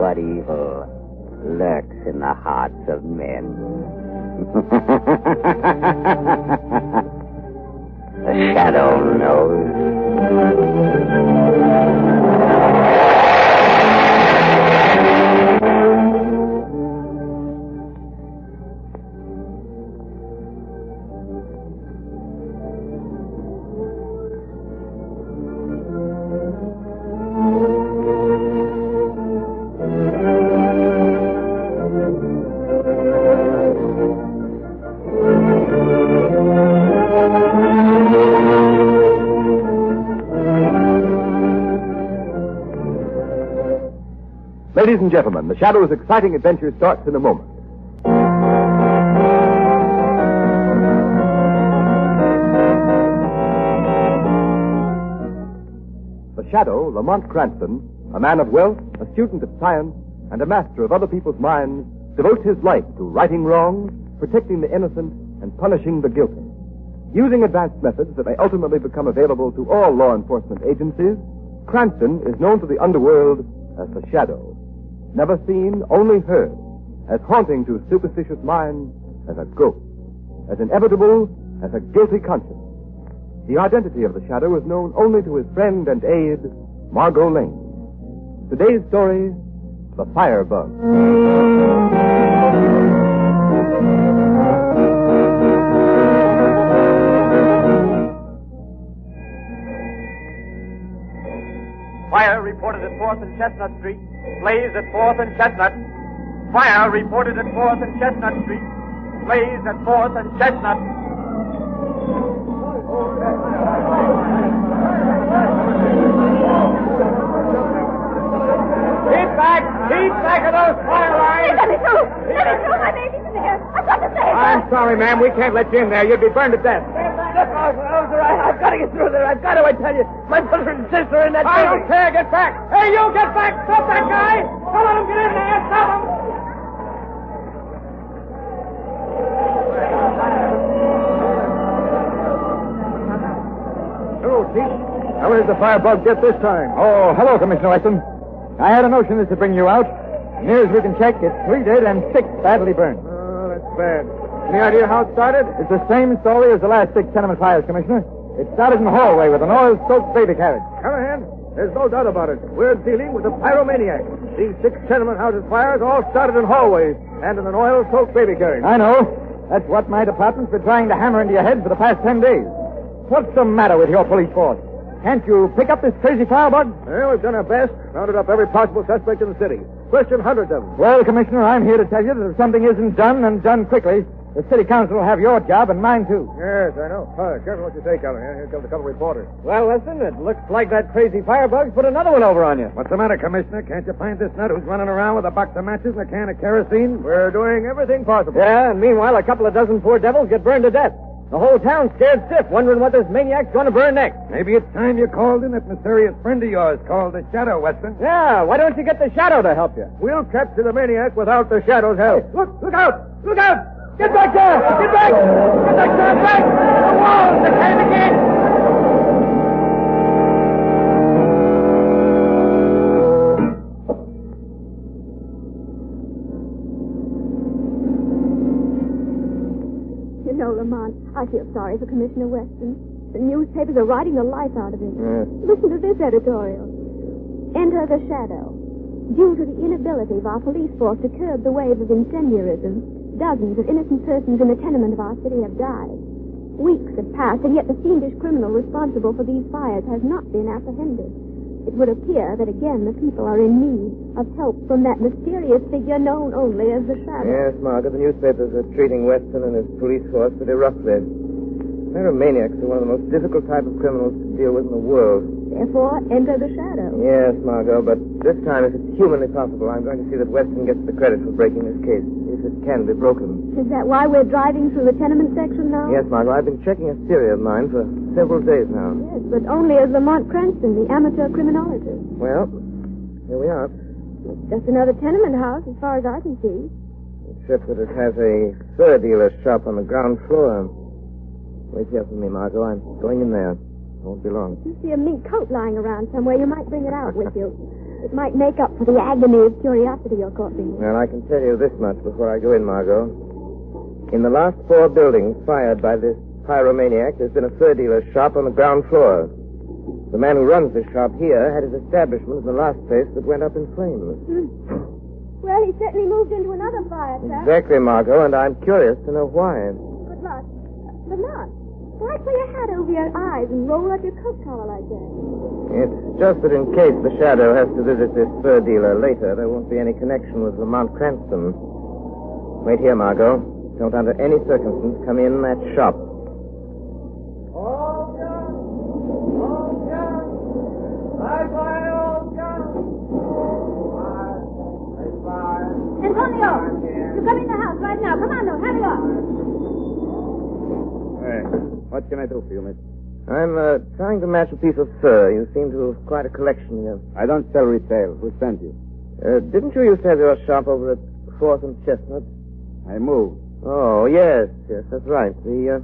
but evil lurks in the hearts of men. The shadow knows. Ladies and gentlemen, the Shadow's exciting adventure starts in a moment. The Shadow, Lamont Cranston, a man of wealth, a student of science, and a master of other people's minds, devotes his life to righting wrongs, protecting the innocent, and punishing the guilty. Using advanced methods that may ultimately become available to all law enforcement agencies, Cranston is known to the underworld as the Shadow. Never seen, only heard, as haunting to superstitious minds as a ghost, as inevitable as a guilty conscience. The identity of the Shadow is known only to his friend and aide, Margo Lane. Today's story, The Firebug. Fire reported at 4th and Chestnut Street. Blaze at 4th and Chestnut. Fire reported at 4th and Chestnut Street. Blaze at 4th and Chestnut. Keep back! Keep back of those fire lines! Let me through! Let me through! My baby's in there! I've got to save her! I'm sorry, ma'am. We can't let you in there. You'd be burned to death. I've got to get through there. I've got to, I tell you. My brother and sister are in that I don't care. Get back. Hey, you get back. Stop that guy. Don't let him get in there. Stop him. Hello, Chief. How did the Firebug get this time? Oh, hello, Commissioner Weston. I had a notion this would bring you out. Near as we can check, it's 3 dead and 6 badly burned. Oh, that's bad. Any idea how it started? It's the same story as the last 6 tenement fires, Commissioner. It started in the hallway with an oil-soaked baby carriage. Callahan, there's no doubt about it. We're dealing with a pyromaniac. These 6 tenement houses fires all started in hallways and in an oil-soaked baby carriage. I know. That's what my department's been trying to hammer into your head for the past 10 days. What's the matter with your police force? Can't you pick up this crazy firebug? Well, we've done our best. Rounded up every possible suspect in the city. Questioned hundreds of them. Well, Commissioner, I'm here to tell you that if something isn't done and done quickly, the city council will have your job and mine, too. Yes, I know. Careful what you say, Callahan. Here comes a couple of reporters. Well, listen, it looks like that crazy firebug's put another one over on you. What's the matter, Commissioner? Can't you find this nut who's running around with a box of matches and a can of kerosene? We're doing everything possible. Yeah, and meanwhile, a couple of dozen poor devils get burned to death. The whole town's scared stiff, wondering what this maniac's going to burn next. Maybe it's time you called in that mysterious friend of yours called the Shadow, Weston. Yeah, why don't you get the Shadow to help you? We'll capture the maniac without the Shadow's help. Hey, look out! Look out! Get back there! Get back! Get back there! Back! The walls! The can't again! You know, Lamont, I feel sorry for Commissioner Weston. The newspapers are writing the life out of him. Listen to this editorial. Enter the Shadow. Due to the inability of our police force to curb the wave of incendiarism, dozens of innocent persons in the tenement of our city have died. Weeks have passed, and yet the fiendish criminal responsible for these fires has not been apprehended. It would appear that again the people are in need of help from that mysterious figure known only as the Shadow. Yes, Margo, the newspapers are treating Weston and his police force pretty roughly. Pyromaniacs are one of the most difficult type of criminals to deal with in the world. Therefore, enter the Shadow. Yes, Margo, but this time, if it's humanly possible, I'm going to see that Weston gets the credit for breaking this case, if it can be broken. Is that why we're driving through the tenement section now? Yes, Margo, I've been checking a theory of mine for several days now. Yes, but only as Lamont Cranston, the amateur criminologist. Well, here we are. It's just another tenement house, as far as I can see. Except that it has a fur dealer's shop on the ground floor. Wait here for me, Margo. I'm going in there. Won't be long. If you see a mink coat lying around somewhere, you might bring it out with you. It might make up for the agony of curiosity you're causing. Well, I can tell you this much before I go in, Margo. In the last 4 buildings fired by this pyromaniac, there's been a fur dealer's shop on the ground floor. The man who runs the shop here had his establishment in the last place that went up in flames. Well, he certainly moved into another fire trap. Exactly, Margo, and I'm curious to know why. Good luck. Good luck. Why pull your hat over your eyes and roll up your coat collar like that? It's just that in case the Shadow has to visit this fur dealer later, there won't be any connection with Lamont Cranston. Wait here, Margo. Don't under any circumstance come in that shop. All guns! All guns! I fire all guns! Fire! Antonio! You come in the house right now. Come on, now. Hurry up. Hey, what can I do for you, miss? I'm trying to match a piece of fur. You seem to have quite a collection here. I don't sell retail. Who sent you? Didn't you used to have your shop over at 4th and Chestnut? I moved. Oh, yes, that's right. The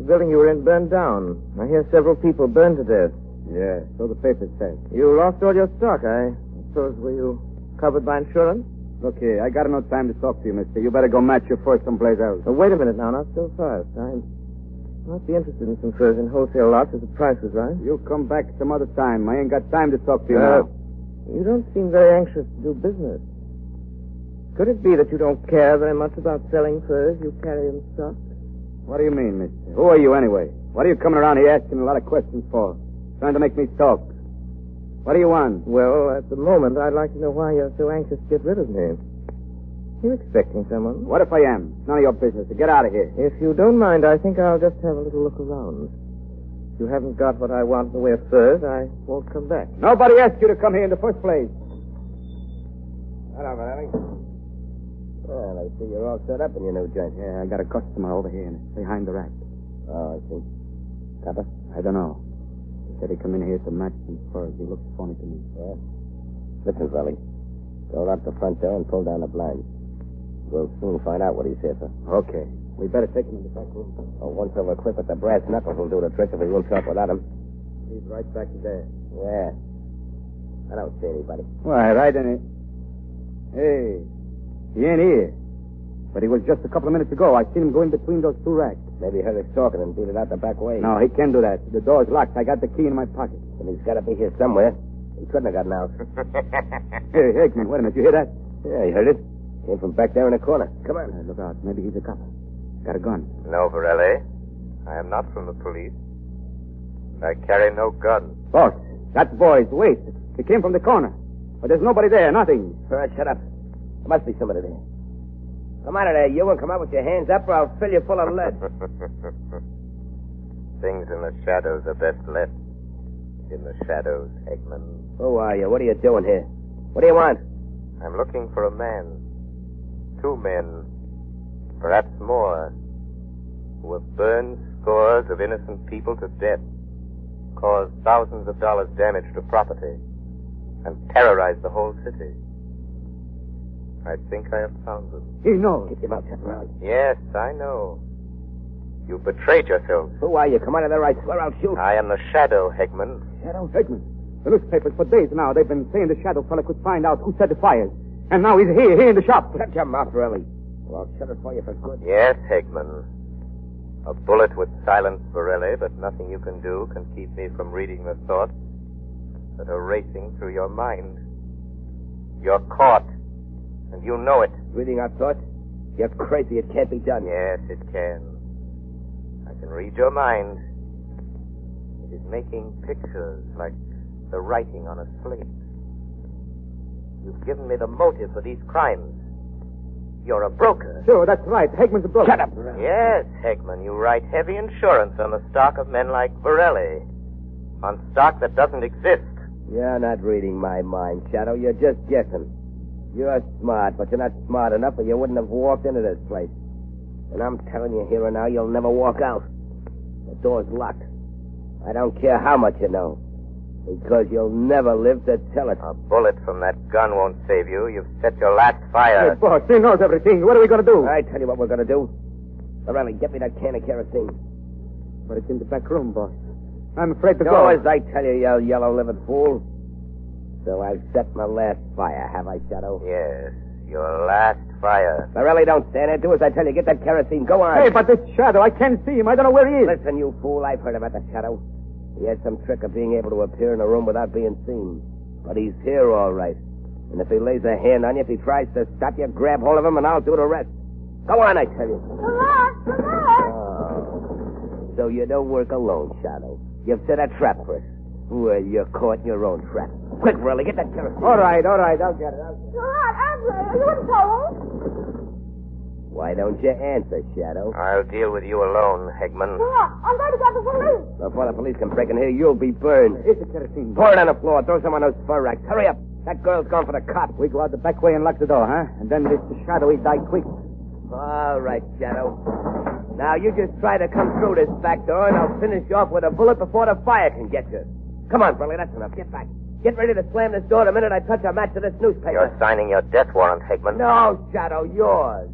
building you were in burned down. I hear several people burned to death. Yeah, so the paper says. You lost all your stock, I suppose. Were you covered by insurance? Look here, I got no time to talk to you, mister. You better go match your fur someplace else. Oh, wait a minute now, not so fast. I might be interested in some furs in wholesale lots if the price is right. You come back some other time. I ain't got time to talk to you now. You don't seem very anxious to do business. Could it be that you don't care very much about selling furs you carry in stock? What do you mean, mister? Who are you anyway? What are you coming around here asking a lot of questions for? Trying to make me talk. What do you want? Well, at the moment, I'd like to know why you're so anxious to get rid of me. You expecting someone? What if I am? None of your business. So get out of here. If you don't mind, I think I'll just have a little look around. If you haven't got what I want in the way of furs, I won't come back. Nobody asked you to come here in the first place. Hello, Manning. Well, I see you're all set up in your new joint. Yeah, I got a customer over here behind the rack. Oh, I see. Copper? I don't know. He said he'd come in here to match some furs. He looks funny to me. Yeah? Listen, Felly. Go out the front door and pull down the blinds. We'll soon find out what he's here for. Okay. We better take him in the back room. Oh, once over quick with the brass knuckles will do the trick if we won't talk without him. He's right back there. Yeah. I don't see anybody. Why, right in it. Hey, he ain't here. But he was just a couple of minutes ago. I seen him go in between those 2 racks. Maybe he heard us talking and beat it out the back way. No, he can't do that. The door's locked. I got the key in my pocket. And he's got to be here somewhere. He couldn't have gotten out. Hey, Hickman, wait a minute. You hear that? Yeah, he heard it. Came from back there in the corner. Come on. Look out. Maybe he's a cop. Got a gun. No, Varelli. I am not from the police. I carry no gun. Boss, that boy's waist. He came from the corner. But there's nobody there. Nothing. All right, shut up. There must be somebody there. Come out of there, you, and come out with your hands up, or I'll fill you full of lead. Things in the shadows are best left in the shadows, Eggman. Who are you? What are you doing here? What do you want? I'm looking for a man. 2 men. Perhaps more. Who have burned scores of innocent people to death, caused thousands of dollars damage to property, and terrorized the whole city. I think I have found them. He knows. Keep your mouth shut, Riley. Yes, I know. You betrayed yourselves. Who are you? Come out of there, I swear I'll shoot. I am the Shadow, Hegman. Shadow? Hickman, the newspapers for days now, they've been saying the Shadow fella could find out who set the fires. And now he's here in the shop. Shut your mouth, Riley. Well, I'll shut it for you for good. Yes, Hegman. A bullet would silence Varelli, but nothing you can do can keep me from reading the thoughts that are racing through your mind. You're caught, and you know it. Reading our thoughts? You're crazy. It can't be done. Yes, it can. I can read your mind. It is making pictures like the writing on a slate. You've given me the motive for these crimes. You're a broker. Sure, that's right. Hegman's a broker. Shut up. Yes, Hegman, you write heavy insurance on the stock of men like Varelli. On stock that doesn't exist. You're not reading my mind, Shadow. You're just guessing. You're smart, but you're not smart enough or you wouldn't have walked into this place. And I'm telling you here and now, you'll never walk out. The door's locked. I don't care how much you know. Because you'll never live to tell it. A bullet from that gun won't save you. You've set your last fire. Hey, boss, he knows everything. What are we going to do? I tell you what we're going to do. Riley, get me that can of kerosene. But it's in the back room, boss. I'm afraid to No, go. as I tell you, you yellow-livered fool. So I've set my last fire, have I, Shadow? Yes, your last fire. Morelli, don't stand there. Do as I tell you. Get that kerosene. Go on. Hey, but this Shadow, I can't see him. I don't know where he is. Listen, you fool. I've heard about the Shadow. He has some trick of being able to appear in a room without being seen. But he's here, all right. And if he lays a hand on you, if he tries to stop you, grab hold of him, and I'll do the rest. Go on, I tell you. Lamont! Oh. So you don't work alone, Shadow. You've set a trap for us. Well, you're caught in your own trap. Quick, Morelli, get that kerosene. All right, I'll get it. Lamont, Andre, you wouldn't told. Why don't you answer, Shadow? I'll deal with you alone, Hegman. Lamont, I'm going to get the police. Before the police can break in here, you'll be burned. Here's the kerosene. Pour it on the floor. Throw some on those fur racks. Hurry up. That girl's gone for the cop. We go out the back way and lock the door, huh? And then this Shadow, he die quick. All right, Shadow. Now, you just try to come through this back door, and I'll finish you off with a bullet before the fire can get you. Come on, Burley, that's enough. Get back. Get ready to slam this door the minute I touch a match to this newspaper. You're signing your death warrant, Hegman. No, Shadow, yours.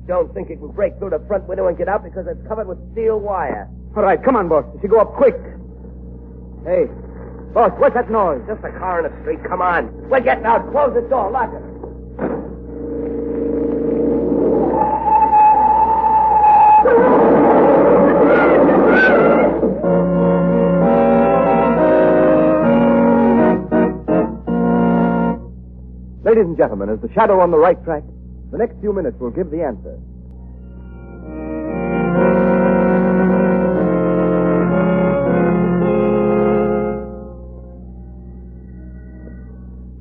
Don't think you can break through the front window and get out because it's covered with steel wire. All right, come on, boss. You should go up quick. Hey, boss, what's that noise? Just a car in the street. Come on. We're getting out. Close the door. Lock it. Ladies and gentlemen, is the Shadow on the right track? The next few minutes will give the answer.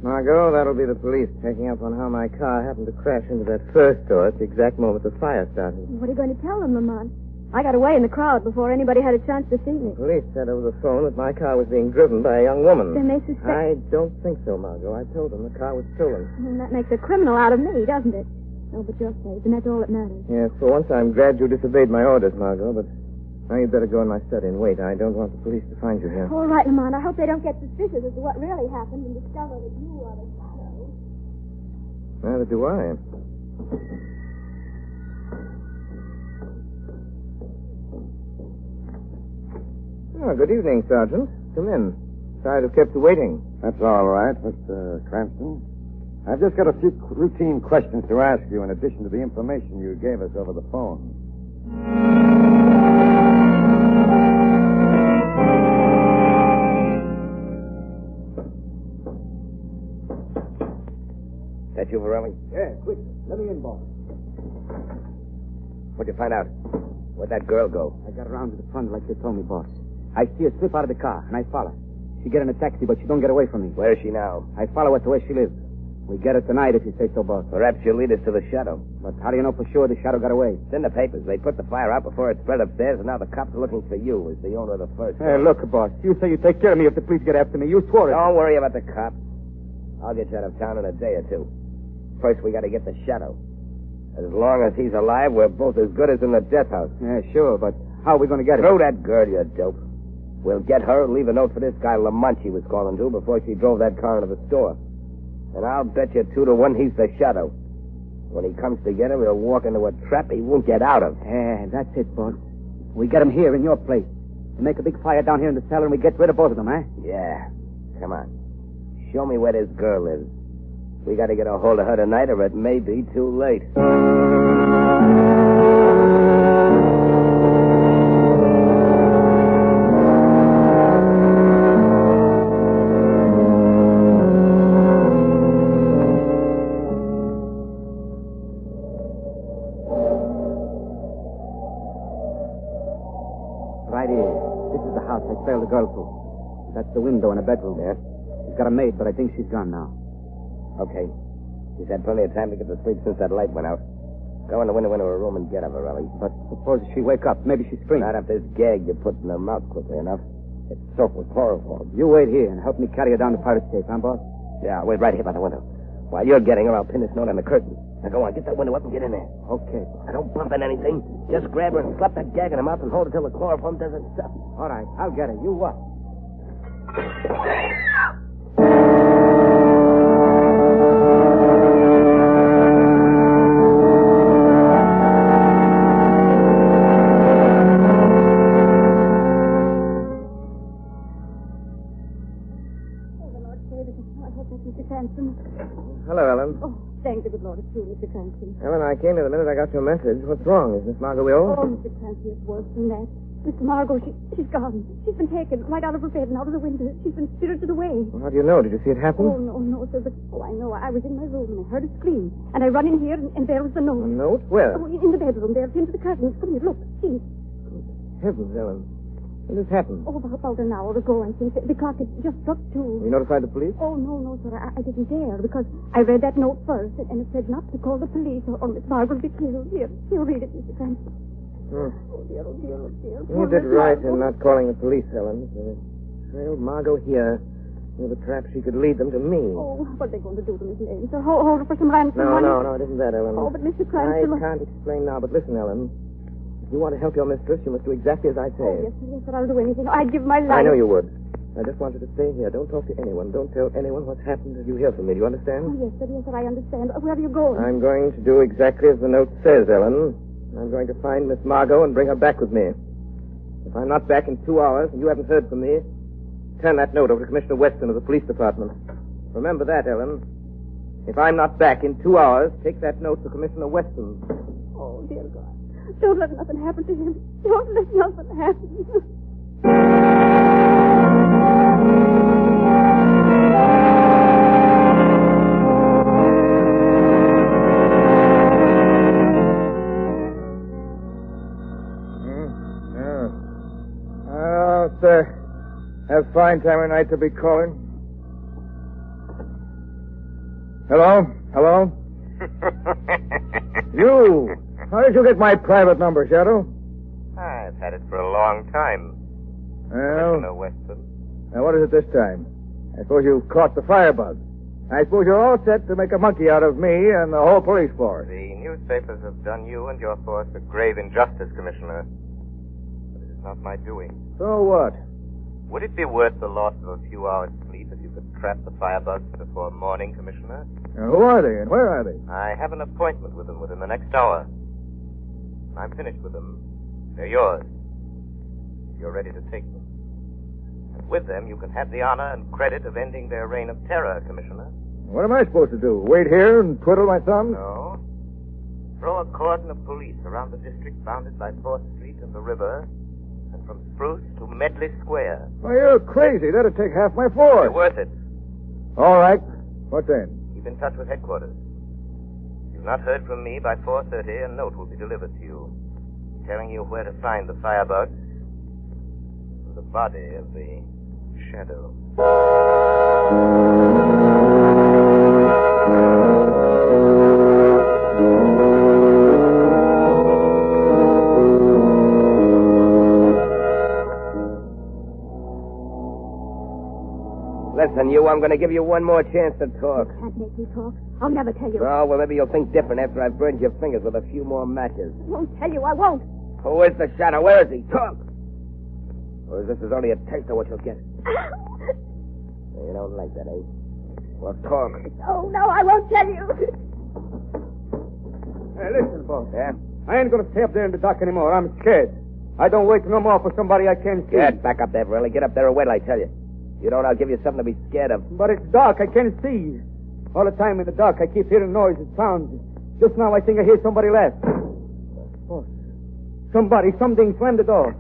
Margo, that'll be the police checking up on how my car happened to crash into that first door at the exact moment the fire started. What are you going to tell them, Lamont? I got away in the crowd before anybody had a chance to see me. Police said over the phone that my car was being driven by a young woman. Then they suspect... I don't think so, Margo. I told them the car was stolen. And that makes a criminal out of me, doesn't it? No, but you're safe, and that's all that matters. Yes, for once I'm glad you disobeyed my orders, Margo, but now you'd better go in my study and wait. I don't want the police to find you here. All right, Lamont. I hope they don't get suspicious as to what really happened and discover that you are the Shadow. Neither do I. Oh, good evening, Sergeant. Come in. Sorry to have kept you waiting. That's all right, Mr. Cranston. I've just got a few routine questions to ask you in addition to the information you gave us over the phone. That you, Morelli? Yeah, quick. Let me in, boss. What'd you find out? Where'd that girl go? I got around to the front like you told me, boss. I see her slip out of the car, and I follow. She get in a taxi, but she don't get away from me. Where is she now? I follow her to where she lives. We get her tonight, if you say so, boss. Perhaps she'll lead us to the Shadow. But how do you know for sure the Shadow got away? It's in the papers. They put the fire out before it spread upstairs, and now the cops are looking for you as the owner of the first. Hey, look, boss. You say you take care of me if the police get after me. You swore it. Don't worry about the cops. I'll get you out of town in a day or two. First, we got to get the Shadow. As long as he's alive, we're both as good as in the death house. Yeah, sure, but how are we going to get her? Throw that girl, you dope. We'll get her and leave a note for this guy Lamont she was calling to before she drove that car into the store. And I'll bet you 2 to 1 he's the Shadow. When he comes to get her, he'll walk into a trap he won't get out of. Yeah, that's it, boss. We get him here in your place. We make a big fire down here in the cellar and we get rid of both of them, eh? Yeah. Come on. Show me where this girl is. We got to get a hold of her tonight or it may be too late. Right here. This is the house I trailed the girl to. That's the window in a bedroom. Yeah? She's got a maid, but I think she's gone now. Okay. She's had plenty of time to get to sleep since that light went out. Go in the window into her room and get her, Morelli. But suppose she wake up. Maybe she screams. Not if this gag you put in her mouth quickly enough. It's soaked with chloroform. You wait here and help me carry her down to Pirate Safe, huh, boss? Yeah, I'll wait right here by the window. While you're getting her, I'll pin this note on the curtain. Now go on, get that window up and get in there. Okay. Now don't bump in anything. Just grab her and slap that gag in her mouth and hold it till the chloroform does its stuff. All right, I'll get her. You what? Cranston. Hello, Ellen. Oh, thank the good Lord, it's you, Mr. Cranston. Ellen, I came here the minute I got your message. What's wrong? Is Miss Margo ill? Oh, Mr. Cranston, it's worse than that. Miss Margo, she's gone. She's been taken right out of her bed and out of the window. She's been spirited away. Well, how do you know? Did you see it happen? Oh, no, sir, but, I know. I was in my room and I heard a scream. And I run in here and there was the note. A note? Where? Oh, in the bedroom there, pinned to the curtains. Come here, look, see. Heavens, Ellen. When did this happen? Oh, about an hour ago, I think. The clock had just struck 2. You notified the police? Oh, no, sir. I didn't dare because I read that note first and it said not to call the police or Miss Margo will be killed. Here, read it, Mr. Cranston. Hmm. Oh, dear. You did right in not calling the police, Ellen. Trailed Margo here with a trap she could lead them to me. Oh, what are they going to do to Miss Lane? Sir, hold her for some ransom money? No, it isn't that, Ellen. Oh, but Mr. Cranston... I can't explain now, but listen, Ellen. If you want to help your mistress, you must do exactly as I say. Oh, yes, sir, I'll do anything. I'd give my life. I know you would. I just want you to stay here. Don't talk to anyone. Don't tell anyone what's happened until you hear from me. Do you understand? Oh, yes, sir, I understand. Where are you going? I'm going to do exactly as the note says, Ellen. I'm going to find Miss Margo and bring her back with me. If I'm not back in 2 hours and you haven't heard from me, turn that note over to Commissioner Weston of the police department. Remember that, Ellen. If I'm not back in 2 hours, take that note to Commissioner Weston. Oh, dear God. Don't let nothing happen to him. Don't let nothing happen. Have fine time of night to be calling. Hello? You! How did you get my private number, Shadow? I've had it for a long time. Well, Commissioner Weston. now what is it this time? I suppose you caught the Firebug. I suppose you're all set to make a monkey out of me and the whole police force. The newspapers have done you and your force a grave injustice, Commissioner. But it is not my doing. So what? Would it be worth the loss of a few hours' sleep if you could trap the Firebugs before morning, Commissioner? Now, who are they and where are they? I have an appointment with them within the next hour. When I'm finished with them, they're yours. If you're ready to take them. And with them, you can have the honor and credit of ending their reign of terror, Commissioner. What am I supposed to do? Wait here and twiddle my thumbs? No. Throw a cordon of police around the district bounded by 4th Street and the river, and from Spruce to Medley Square. Why, you're crazy. That'd take half my force. You're worth it. All right. What then? Keep in touch with headquarters. If you've not heard from me by 4:30, a note will be delivered to you, telling you where to find the Firebugs and the body of the Shadow. Listen, you, I'm going to give you one more chance to talk. You can't make me talk. I'll never tell you. Oh, well, maybe you'll think different after I've burned your fingers with a few more matches. I won't tell you. I won't. Who is the Shadow? Where is he? Talk! Or is this only a taste of what you'll get? You don't like that, eh? Well, talk. Oh, no, I won't tell you. Hey, listen, boss. Yeah? I ain't going to stay up there in the dark anymore. I'm scared. I don't wait no more for somebody I can't see. Get back up there, Burley. Get up there and wait till I tell you. You don't, I'll give you something to be scared of. But it's dark. I can't see. All the time in the dark, I keep hearing noises, sounds. Just now, I think I hear somebody laugh. Oh, something slammed the door.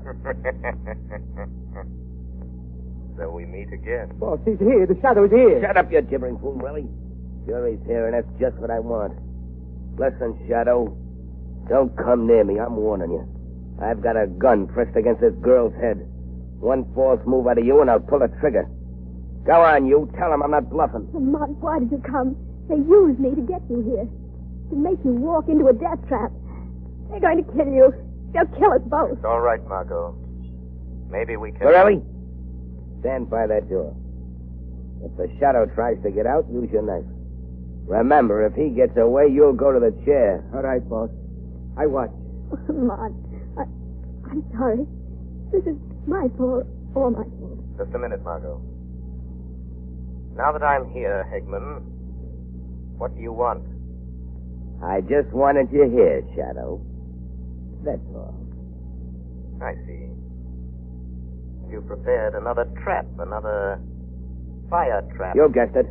So we meet again. Boss, he's here. The Shadow is here. Shut up, you gibbering fool, Willie. Sure he's here, and that's just what I want. Listen, Shadow, don't come near me. I'm warning you. I've got a gun pressed against this girl's head. One false move out of you, and I'll pull the trigger. Go on, you. Tell him I'm not bluffing. Lamont, why did you come? They used me to get you here. To make you walk into a death trap. They're going to kill you. They'll kill us both. It's all right, Margo. Maybe we can... Borelli, stand by that door. If the Shadow tries to get out, use your knife. Remember, if he gets away, you'll go to the chair. All right, boss. I watch. Lamont, I'm sorry. This is my fault, all my fault. Just a minute, Margo. Now that I'm here, Hegman, what do you want? I just wanted you here, Shadow. That's all. I see. You prepared another trap, another fire trap. You guessed it.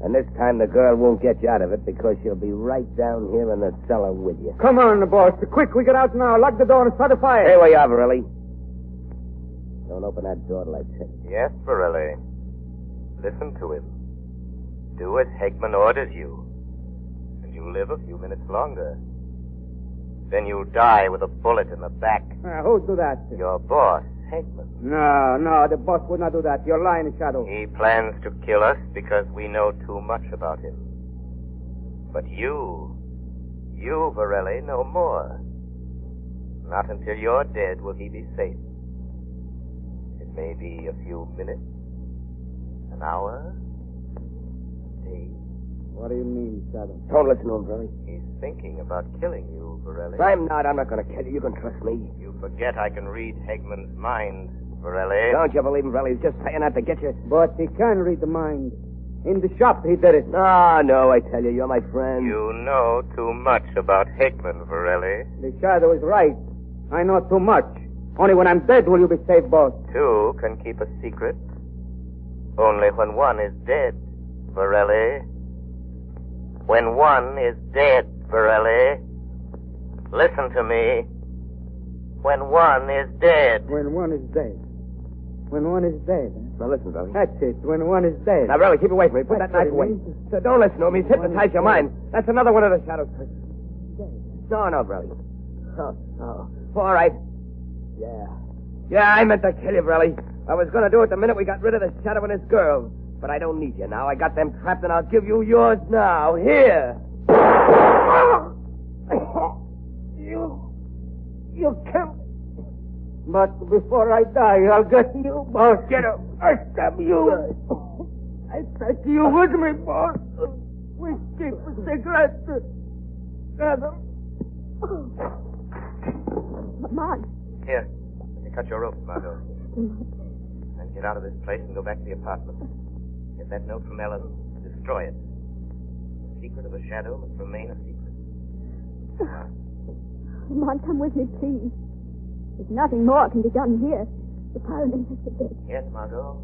And this time the girl won't get you out of it because she'll be right down here in the cellar with you. Come on, boss. Quick, we get out now. Lock the door and start a fire. Stay where you are, Borelli. Don't open that door till I tell you. Yes, Borelli. Listen to him. Do as Hegman orders you. And you live a few minutes longer. Then you die with a bullet in the back. Who'd do that? Your boss, Hegman. No, the boss would not do that. You're lying, Shadow. He plans to kill us because we know too much about him. But you, Borelli, know more. Not until you're dead will he be safe. It may be a few minutes, an hour, a day. What do you mean, Shadow? Don't listen to him, Borelli. He's thinking about killing you, Borelli. I'm not going to kill you. You can trust me. You forget I can read Hegman's mind, Borelli. Don't you believe him, Borelli? He's just saying that to get you. But he can read the mind. In the shop, he did it. No, I tell you, you're my friend. You know too much about Hegman, Borelli. The Shadow is right. I know too much. Only when I'm dead will you be safe, boss. Two can keep a secret. Only when one is dead, Borelli. When one is dead, Borelli. Listen to me. When one is dead. When one is dead. When one is dead. Now listen, Borelli. That's it. When one is dead. Now, Borelli, keep away from me. Put that knife That's what away. it means. So don't listen to him. He's hypnotized your mind. That's another one of the Shadow's tricks. No, Borelli. Oh. All right. Yeah, I meant to kill you, Borelli. I was going to do it the minute we got rid of the Shadow and his girl. But I don't need you now. I got them trapped, and I'll give you yours now. Here. You killed me. But before I die, I'll get you, boss. Get up. I stab you. I take you with me, boss. We keep a cigarette together. Mark. Here. Let me cut your rope, Margo. And get out of this place and go back to the apartment. Get that note from Ellen. Destroy it. The secret of a Shadow must remain a secret. Lamont, come with me, please. There's nothing more can be done here. The Pyramid has to dead. Yes, Margo.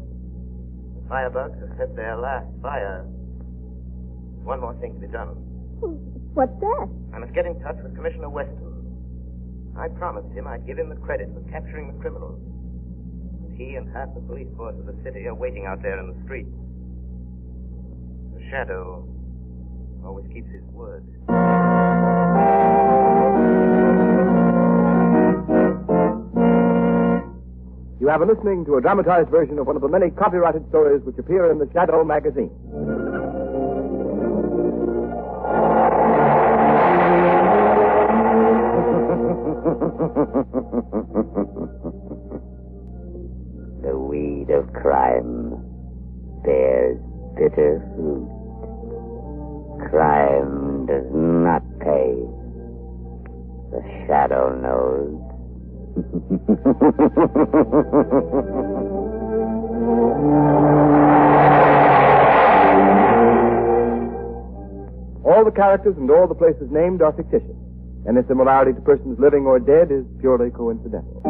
The Firebugs have set their last fire. One more thing to be done. What's that? I must get in touch with Commissioner Weston. I promised him I'd give him the credit for capturing the criminals. And he and half the police force of the city are waiting out there in the streets. The Shadow always keeps his word. You have been listening to a dramatized version of one of the many copyrighted stories which appear in the Shadow magazine. The weed of crime bears bitter fruit. Crime does not pay. The Shadow knows. All the characters and all the places named are fictitious. Any similarity to persons living or dead is purely coincidental.